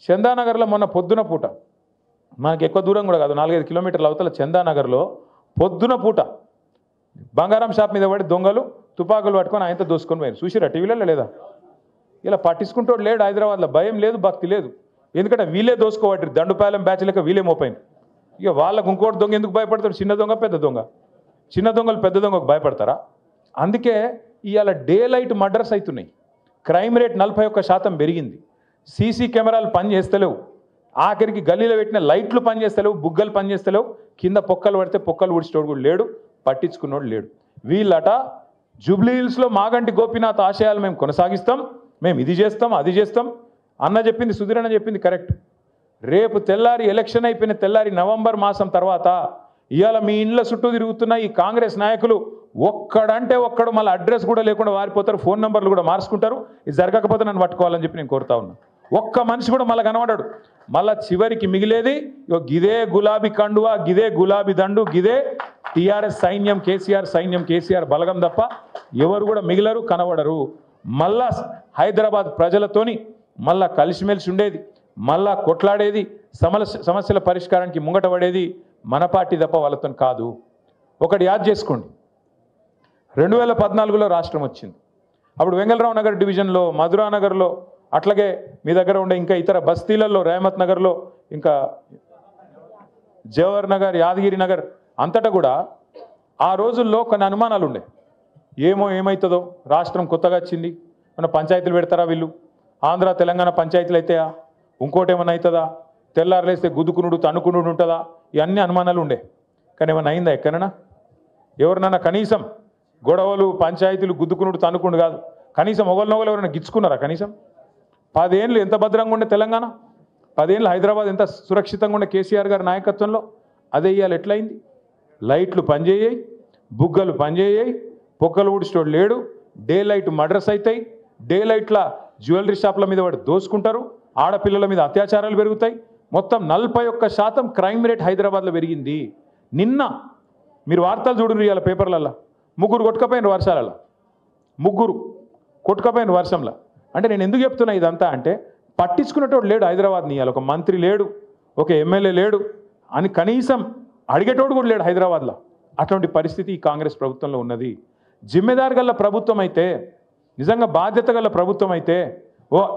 చందానగర్లో మొన్న పొద్దున పూట, మనకి ఎక్కువ దూరం కూడా కాదు, 4-5 కిలోమీటర్ల అవతల చందానగర్లో పొద్దున పూట బంగారం షాప్ మీద పడి దొంగలు తుపాకులు పట్టుకొని ఆయనతో దోసుకొని పోయారు. చూసిరా టీవీలలో లేదా? ఇలా పట్టించుకుంటాడు లేడు హైదరాబాద్లో. భయం లేదు, భక్తి లేదు. ఎందుకంటే వీళ్ళే దోసుకోవట్రు, దండుపాలెం బ్యాచ్ లెక్క వీళ్ళే మోపోయింది. ఇక వాళ్ళకు ఇంకోటి దొంగ ఎందుకు భయపడతాడు? చిన్న దొంగ పెద్ద దొంగ. చిన్న దొంగలు పెద్ద దొంగకు భయపడతారా? అందుకే ఇవాళ డే లైట్ మర్డర్స్ అవుతున్నాయి. క్రైమ్ రేట్ 41% పెరిగింది. సీసీ కెమెరాలు పనిచేస్తలేవు. ఆఖరికి గల్లీలో పెట్టిన లైట్లు పనిచేస్తలేవు, బుగ్గలు పనిచేస్తలేవు. కింద పొక్కలు పడితే పొక్కలు ఊడ్చేటోడు కూడా లేడు, పట్టించుకున్నోడు లేడు. వీళ్ళట జూబ్లీ హిల్స్లో మాగంటి గోపీనాథ్ ఆశయాలు మేము కొనసాగిస్తాం, మేము ఇది చేస్తాం అది చేస్తాం అన్న చెప్పింది, సుధీర్ అన్న చెప్పింది కరెక్ట్. రేపు తెల్లారి ఎలక్షన్ అయిపోయిన తెల్లారి నవంబర్ మాసం తర్వాత ఇవాళ మీ ఇండ్ల చుట్టూ తిరుగుతున్న ఈ కాంగ్రెస్ నాయకులు ఒక్కడంటే ఒక్కడు మళ్ళీ అడ్రస్ కూడా లేకుండా వారిపోతారు, ఫోన్ నెంబర్లు కూడా మార్చుకుంటారు. ఇది జరగకపోతే నన్ను పట్టుకోవాలని చెప్పి నేను కోరుతా ఉన్నా. ఒక్క మనిషి కూడా మళ్ళీ కనబడాడు. మళ్ళా చివరికి మిగిలేది గిదే గులాబీ కండువా, గిదే గులాబీ దండు, గిదే టీఆర్ఎస్ సైన్యం, కేసీఆర్ సైన్యం, కేసీఆర్ బలగం తప్ప ఎవరు కూడా మిగిలరు, కనబడరు. మళ్ళా హైదరాబాద్ ప్రజలతోని మళ్ళా కలిసిమెలిసి ఉండేది, మళ్ళా కొట్లాడేది, సమస్యల పరిష్కారానికి ముంగట పడేది మన పార్టీ తప్ప వాళ్ళతో కాదు. ఒకటి యాద్ చేసుకోండి, 2014లో రాష్ట్రం వచ్చింది. అప్పుడు వెంగళరావు నగర్ డివిజన్లో, మధురానగర్లో, అట్లాగే మీ దగ్గర ఉండే ఇంకా ఇతర బస్తీలలో, రేమత్ నగర్లో, ఇంకా జవహర్ నగర్, యాదగిరి నగర్ అంతటా కూడా ఆ రోజుల్లో కొన్ని అనుమానాలు ఉండే. ఏమవుతుందో, రాష్ట్రం కొత్తగా వచ్చింది, మన పంచాయతీలు పెడతారా వీళ్ళు, ఆంధ్ర తెలంగాణ పంచాయతీలు అయితాయా, ఇంకోటి ఏమన్నా అవుతుందా, తెల్లారులేస్తే గుద్దుకునుడు తన్నుకునుడు ఉంటుందా, ఇవన్నీ అనుమానాలు ఉండే. కానీ ఏమన్నా అయిందా ఎక్కడైనా? ఎవరినన్నా కనీసం గొడవలు, పంచాయతీలు, గుద్దుకునుడు తన్నుకునుడు కాదు, కనీసం ఒకరినొకరు ఎవరైనా గిచ్చుకున్నారా? కనీసం 10 ఏళ్ళు ఎంత భద్రంగా ఉండే తెలంగాణ, 10 ఏళ్ళు హైదరాబాద్ ఎంత సురక్షితంగా ఉండే కేసీఆర్ గారి నాయకత్వంలో, అదే ఇవాళ ఎట్లయింది? లైట్లు పనిచేయాయి, బుగ్గలు పనిచేయాయి, పొక్కలు ఊడిచేటోడు లేడు, డే లైట్ మర్డర్స్ అవుతాయి, డే లైట్ల జ్యువెలరీ షాప్ల మీద వాడు దోసుకుంటారు, ఆడపిల్లల మీద అత్యాచారాలు పెరుగుతాయి. మొత్తం 41% క్రైమ్ రేట్ హైదరాబాద్లో పెరిగింది. నిన్న మీరు వార్తలు చూడండి, ఇవాళ పేపర్లలో 3 కొట్టుకపోయిన వర్షాలలో, 3 కొట్టుకపోయిన వర్షంలో. అంటే నేను ఎందుకు చెప్తున్నా ఇదంతా అంటే, పట్టించుకునేటోడు లేడు హైదరాబాద్ని. ఇవాళ ఒక మంత్రి లేడు, ఒక ఎమ్మెల్యే లేడు అని కనీసం అడిగేటోడు కూడా లేడు హైదరాబాద్లో. అటువంటి పరిస్థితి ఈ కాంగ్రెస్ ప్రభుత్వంలో ఉన్నది. జిమ్మెదారు గల ప్రభుత్వం అయితే, నిజంగా బాధ్యత గల ప్రభుత్వం అయితే,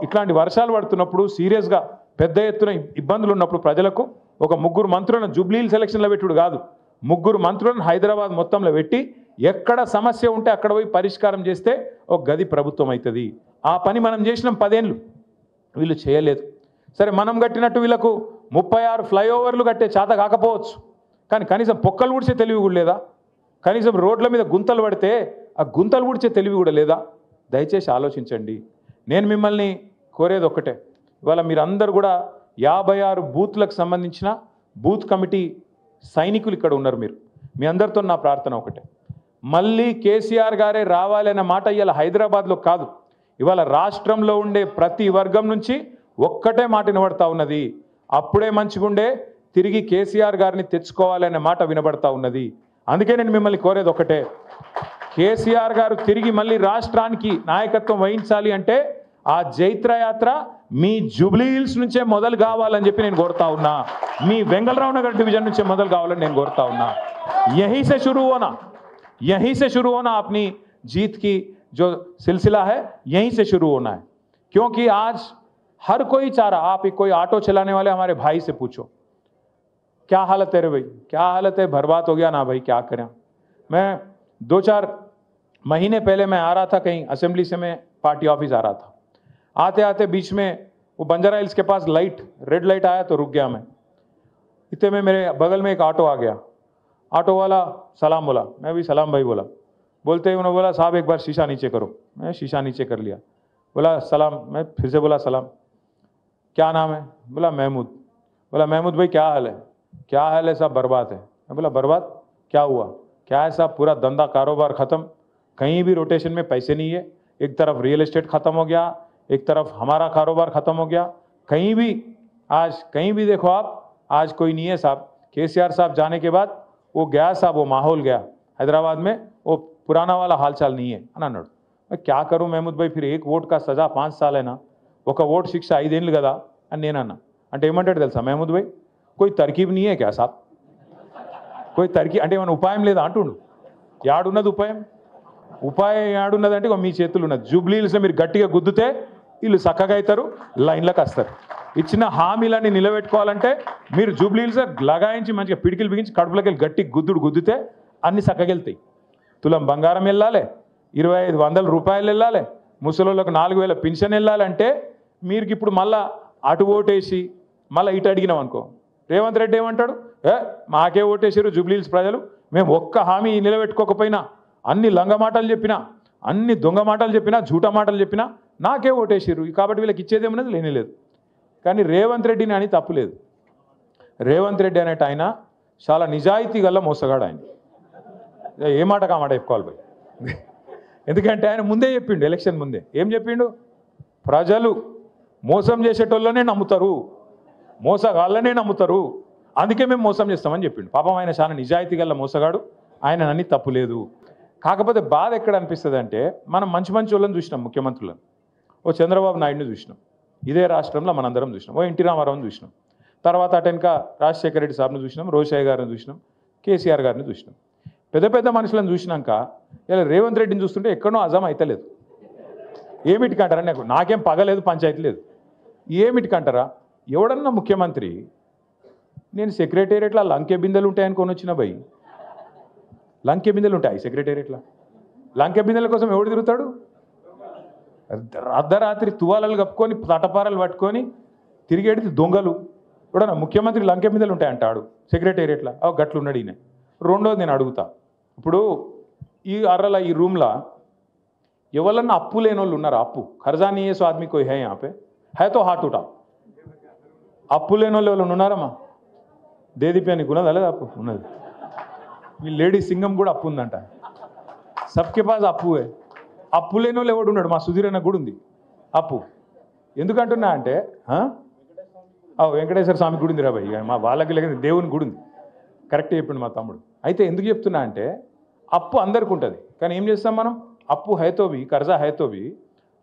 ఇట్లాంటి వర్షాలు పడుతున్నప్పుడు సీరియస్గా పెద్ద ఎత్తున ఇబ్బందులు ఉన్నప్పుడు ప్రజలకు ఒక 3 మంత్రులను జూబ్లీ హిల్స్ ఎలక్షన్లో పెట్టుడు కాదు, 3 మంత్రులను హైదరాబాద్ మొత్తంలో పెట్టి ఎక్కడ సమస్య ఉంటే అక్కడ పోయి పరిష్కారం చేస్తే ఒక గది ప్రభుత్వం అవుతుంది. ఆ పని మనం చేసినాం 10 ఏళ్ళు, వీళ్ళు చేయలేదు. సరే, మనం కట్టినట్టు వీళ్ళకు 36 ఫ్లైఓవర్లు కట్టే చేత కాకపోవచ్చు, కానీ కనీసం పొక్కలు ఊడ్చే తెలివి కూడా లేదా? కనీసం రోడ్ల మీద గుంతలు పడితే ఆ గుంతలు ఊడ్చే తెలివి కూడా లేదా? దయచేసి ఆలోచించండి. నేను మిమ్మల్ని కోరేది ఒక్కటే, ఇవాళ మీరందరూ కూడా 56 బూత్లకు సంబంధించిన బూత్ కమిటీ సైనికులు ఇక్కడ ఉన్నారు. మీ అందరితో నా ప్రార్థన ఒకటే, మళ్ళీ కేసీఆర్ గారే రావాలనే మాట ఇవాళ హైదరాబాద్లో కాదు, ఇవాళ రాష్ట్రంలో ఉండే ప్రతి వర్గం నుంచి ఒక్కటే మాట వినబడతా ఉన్నది. అప్పుడే మంచిగుండే, తిరిగి కేసీఆర్ గారిని తెచ్చుకోవాలనే మాట వినబడతా ఉన్నది. అందుకే నేను మిమ్మల్ని కోరేది ఒకటే, కేసీఆర్ గారు తిరిగి మళ్ళీ రాష్ట్రానికి నాయకత్వం వహించాలి అంటే ఆ జైత్రయాత్ర మీ జూబ్లీ హిల్స్ నుంచే మొదలు కావాలని చెప్పి నేను కోరుతా ఉన్నా. మీ వెంగళరావు నగర్ డివిజన్ నుంచే మొదలు కావాలని నేను కోరుతా ఉన్నా. यहीं से शुरू होना अपनी जीत की जो सिलसिला है, यहीं से शुरू होना है. क्योंकि आज हर कोई चाह रहा, आप कोई ऑटो चलाने वाले हमारे भाई से पूछो, क्या हालत है रे भाई, क्या हालत है, बर्बाद हो गया ना भाई, क्या करें. मैं 2-4 महीने पहले मैं आ रहा था कहीं असेंबली से, मैं पार्टी ऑफिस आ रहा था. आते आते बीच में वो बंजारा हिल्स के पास रेड लाइट आया तो रुक गया मैं. इतने में मेरे बगल में एक ऑटो आ गया. ऑटो वाला सलाम बोला, मैं भी सलाम भाई बोला. बोलते ही उन्होंने बोला, साहब एक बार शीशा नीचे करो. मैं शीशा नीचे कर लिया. बोला सलाम, मैं फिर से बोला सलाम. क्या नाम है? बोला महमूद. बोला महमूद भाई क्या हाल है? क्या हाल है साहब? बर्बाद है. मैं बोला बर्बाद क्या हुआ? क्या है साहब? पूरा धंधा कारोबार ख़त्म, कहीं भी रोटेशन में पैसे नहीं है. एक तरफ रियल एस्टेट ख़त्म हो गया, एक तरफ हमारा कारोबार ख़त्म हो गया. कहीं भी आज कहीं भी देखो आप, आज कोई नहीं है साहब. केसीआर साहब जाने के बाद वो गया साहब, वो माहौल गया हैदराबाद में, वो पुराना वाला हालचाल नहीं है అని అన్నాడు. क्या करूं महमूद भाई, फिर एक वोट का सजा 5 साल है ना, ఒక ఓటు శిక్ష 5 ఏళ్ళు కదా, అని నేను అన్నా. అంటే ఏమంటాడు తెలుసా మహమూద్ భాయ్, కోయి తర్కీబ్ నీయే క్యా సాబ్, కోయి తర్కీబ్ అంటే ఏమైనా ఉపాయం లేదా అంటుండు. యాడున్నది ఉపాయం? ఉపాయం యాడున్నదంటే మీ చేతులు ఉన్నది. జూబ్లీహిల్స్లో మీరు గట్టిగా గుద్దుతే వీళ్ళు చక్కగా అవుతారు, లైన్లకు వస్తారు. ఇచ్చిన హామీలన్నీ నిలబెట్టుకోవాలంటే మీరు జూబ్లీహిల్స్లో లగాయించి మంచిగా పిడికిలు బిగించి కడుపులోకి వెళ్ళి గట్టి గుద్దుతే అన్ని చక్కగా వెళ్తాయి. తులం బంగారం వెళ్ళాలి, 2500 రూపాయలు వెళ్ళాలి, ముసలోళ్ళకు 4000 పెన్షన్ వెళ్ళాలంటే మీరు ఇప్పుడు మళ్ళా అటు ఓటేసి మళ్ళీ ఇటు అడిగినాం అనుకో, రేవంత్ రెడ్డి ఏమంటాడు, మాకే ఓటేసారు జూబ్లీహిల్స్ ప్రజలు, మేము ఒక్క హామీ నిలబెట్టుకోకపోయినా, అన్ని లంగ మాటలు చెప్పినా, అన్ని దొంగ మాటలు చెప్పినా, జూటా మాటలు చెప్పినా నాకే ఓటేసారు, కాబట్టి వీళ్ళకి ఇచ్చేదేమన్నది లేనేలేదు. కానీ రేవంత్ రెడ్డిని అని తప్పులేదు. రేవంత్ రెడ్డి అనేట ఆయన చాలా నిజాయితీ గల మోసగాడు. ఆయన ఏ మాట కామాట చెప్పుకోవాలి పోయి. ఎందుకంటే ఆయన ముందే చెప్పిండు, ఎలక్షన్ ముందే ఏం చెప్పిండు, ప్రజలు మోసం చేసేటోళ్ళనే నమ్ముతారు, మోసగాళ్ళనే నమ్ముతారు, అందుకే మేము మోసం చేస్తామని చెప్పిండు. పాపం ఆయన చాలా నిజాయితీ గల మోసగాడు, ఆయన అన్ని తప్పులేదు. కాకపోతే బాధ ఎక్కడ అనిపిస్తుంది అంటే, మనం మంచి మంచి వాళ్ళని చూసినాం, ముఖ్యమంత్రులను. ఓ చంద్రబాబు నాయుడుని చూసినాం, ఇదే రాష్ట్రంలో మనందరం చూసినాం. ఓ ఎన్టీ రామారావుని చూసినాం, తర్వాత అటెనక రాజశేఖర రెడ్డి సార్ని చూసినాం, రోషయ్య గారిని చూసినాం, కేసీఆర్ గారిని చూసినాం. పెద్ద పెద్ద మనుషులను చూసినాక ఇలా రేవంత్ రెడ్డిని చూస్తుంటే ఎక్కడో అజం అవుతలేదు. ఏమిటికంటారా, నాకేం పగలేదు, పంచాయతీ లేదు, ఏమిటికంటారా? ఎవడన్నా ముఖ్యమంత్రి నేను సెక్రటేరియట్లో లంకె బిందెలు ఉంటాయని కొని వచ్చిన భయ్, లంకె బిందెలు ఉంటాయి సెక్రటేరియట్లో. లంకె బిందెల కోసం ఎవడు తిరుగుతాడు? అర్ధరాత్రి తువాలలు కప్పుకొని తటపారలు పట్టుకొని తిరిగేది దొంగలు. ఎవడన్నా ముఖ్యమంత్రి లంకె బిందెలు ఉంటాయంటాడు సెక్రటేరియట్లో, గట్లు ఉన్నాడు ఈయన. రెండోది నేను అడుగుతా, ఇప్పుడు ఈ అర్రల ఈ రూమ్లో ఎవరన్నా అప్పు లేని వాళ్ళు ఉన్నారా? అప్పు ఖర్జా नहीं है सो आदमी कोई है यहाँ पे, है तो हाथ उठाओ. అప్పు లేని వాళ్ళు ఎవరు ఉన్నారమ్మా? దేదీప్యానికి ఉన్నదా లేదా? అప్పు ఉన్నది. మీ లేడీ సింగం కూడా అప్పు ఉందంట. సబ్కే పాస్ అప్పువే. అప్పు లేని వాళ్ళు ఎవడు ఉన్నాడు? మా సుధీర్ అన్న కూడా ఉంది అప్పు. ఎందుకంటున్నా అంటే వెంకటేశ్వర స్వామి గుడి ఉంది రా భయ్, మా వాళ్ళకి లేక దేవుని గుడి ఉంది. కరెక్ట్ చెప్పిండు మా తమ్ముడు. అయితే ఎందుకు చెప్తున్నా అంటే, అప్పు అందరికి ఉంటుంది, కానీ ఏం చేస్తాం మనం? అప్పు హైతోవి, కర్జా హైతోవి,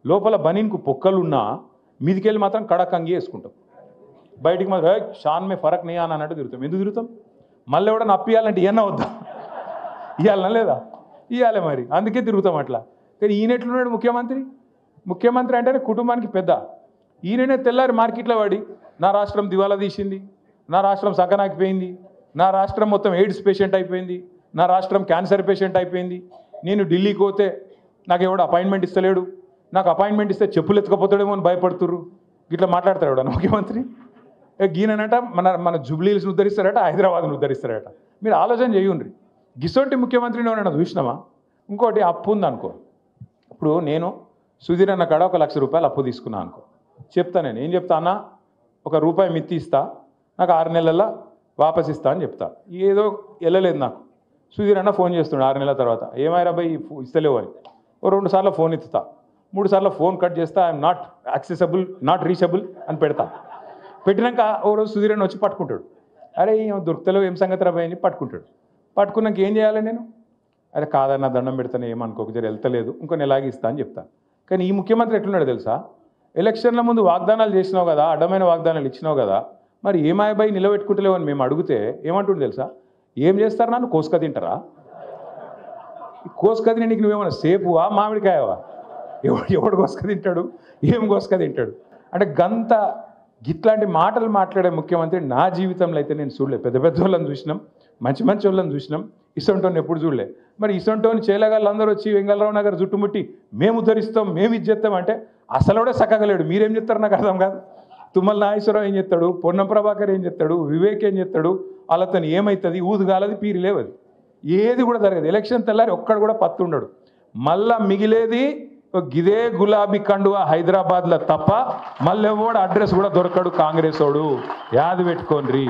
లోపల బనీన్కు పొక్కలున్నా మీదికెళ్ళి మాత్రం కడక్ అంగి వేసుకుంటాం, బయటికి మాత్రం షాన్ మే ఫరక్ నీ అని అన్నట్టు తిరుగుతాం. ఎందుకు తిరుగుతాం? మళ్ళీ ఎవడన్నా అప్పు ఇవ్వాలంటే ఇవన్నా వద్దా? ఇవ్వాలన్నా లేదా? ఇవ్వాలి మరి, అందుకే తిరుగుతాం అట్లా. కానీ ఈయన ఎట్లున్నాడు ముఖ్యమంత్రి? ముఖ్యమంత్రి అంటేనే కుటుంబానికి పెద్ద. ఈయననే తెల్లారి మార్కెట్లో పడి నా రాష్ట్రం దివాలా తీసింది, నా రాష్ట్రం సగనాకిపోయింది, నా రాష్ట్రం మొత్తం ఎయిడ్స్ పేషెంట్ అయిపోయింది, నా రాష్ట్రం క్యాన్సర్ పేషెంట్ అయిపోయింది, నేను ఢిల్లీకి పోతే నాకు ఎవడు అపాయింట్మెంట్ ఇస్తలేడు, నాకు అపాయింట్మెంట్ ఇస్తే చెప్పులు ఎత్తుకపోతాడేమో అని భయపడుతుర్రు, ఇట్లా మాట్లాడతాడు ఎవడన్నా ముఖ్యమంత్రి? గీననట మన జూబ్లీహిల్స్ని ఉద్ధరిస్తారట, హైదరాబాద్ను ఉద్ధరిస్తారట. మీరు ఆలోచన చేయండి. గిసోటి ముఖ్యమంత్రిని ఎవరైనా చూసినామా? ఇంకోటి అప్పు ఉందనుకో, ఇప్పుడు నేను సుధీర్ అన్న కాడ 1 లక్ష రూపాయలు అప్పు తీసుకున్నాను అనుకో, చెప్తా నేను ఏం చెప్తా అన్న, ₹1 మిత్తి ఇస్తా, నాకు 6 నెలల్లో వాపస్ ఇస్తా అని చెప్తా. ఏదో వెళ్ళలేదు నాకు. సుధీర్ అన్న ఫోన్ చేస్తుండే 6 నెలల తర్వాత, ఏమైనా భయ్ ఇస్తలేవు అని. ఓ 2 సార్లు ఫోన్ ఎత్తుతా, 3 సార్లు ఫోన్ కట్ చేస్తా, I'm not accessible, not reachable అని పెడతా. పెట్టినాక ఓ రోజు సుధీర్ అన్న వచ్చి పట్టుకుంటాడు, అరే దొరుకుతలేవు ఏం సంగతి రా భయ్ అని పట్టుకుంటాడు. పట్టుకున్నాక ఏం చేయాలి నేను? అరే కాదన్న దండం పెడతాను, ఏమనుకోక జర వెళ్తలేదు, ఇంకో నెలాగి ఇస్తా అని చెప్తా. కానీ ఈ ముఖ్యమంత్రి ఎట్లున్నాడు తెలుసా? ఎలక్షన్ల ముందు వాగ్దానాలు చేసినావు కదా, అడ్డమైన వాగ్దానాలు ఇచ్చినావు కదా, మరి ఏమాయబాయి నిలబెట్టుకుంటలేవు అని మేము అడిగితే ఏమంటుండే తెలుసా? ఏం చేస్తారు, నన్ను కోసుక తింటారా? కోసుక తిని నీకు నువ్వేమన్నా సేపువా మామిడికాయవా? ఎవడు కోసుక తింటాడు, ఏం కోసుక తింటాడు? అంటే గంత గిట్లాంటి మాటలు మాట్లాడే ముఖ్యమంత్రి నా జీవితంలో అయితే నేను చూడలేదు. పెద్ద పెద్ద వాళ్ళని చూసినాం, మంచి మంచి వాళ్ళని చూసినాం, ఇసొంటోని ఎప్పుడు చూడలే. మరి ఇసొంటోని చేయలేగాళ్ళు అందరూ వచ్చి వెంగళరావు నగర్ చుట్టుముట్టి మేము ఉద్ధరిస్తాం, మేము ఇది చేస్తాం అంటే అసలు కూడా సక్కగలేడు. మీరేం చెప్తారు నాకు అర్థం కాదు. తుమ్మల నాగేశ్వరరావు ఏం చెప్తాడు, పొన్నం ప్రభాకర్ ఏం చెప్తాడు, వివేక్ ఏం చెప్తాడు, వాళ్ళతో ఏమవుతుంది, ఊదుగాలది పీరి లేవది, ఏది కూడా జరగదు. ఎలక్షన్ తెల్లారి ఒక్కడు కూడా పత్తు ఉండడు. మళ్ళా మిగిలేది గిదే గులాబీ కండువా హైదరాబాద్లో తప్ప మళ్ళీ ఎవడు అడ్రస్ కూడా దొరకడు కాంగ్రెస్ వాడు. యాది పెట్టుకోండి.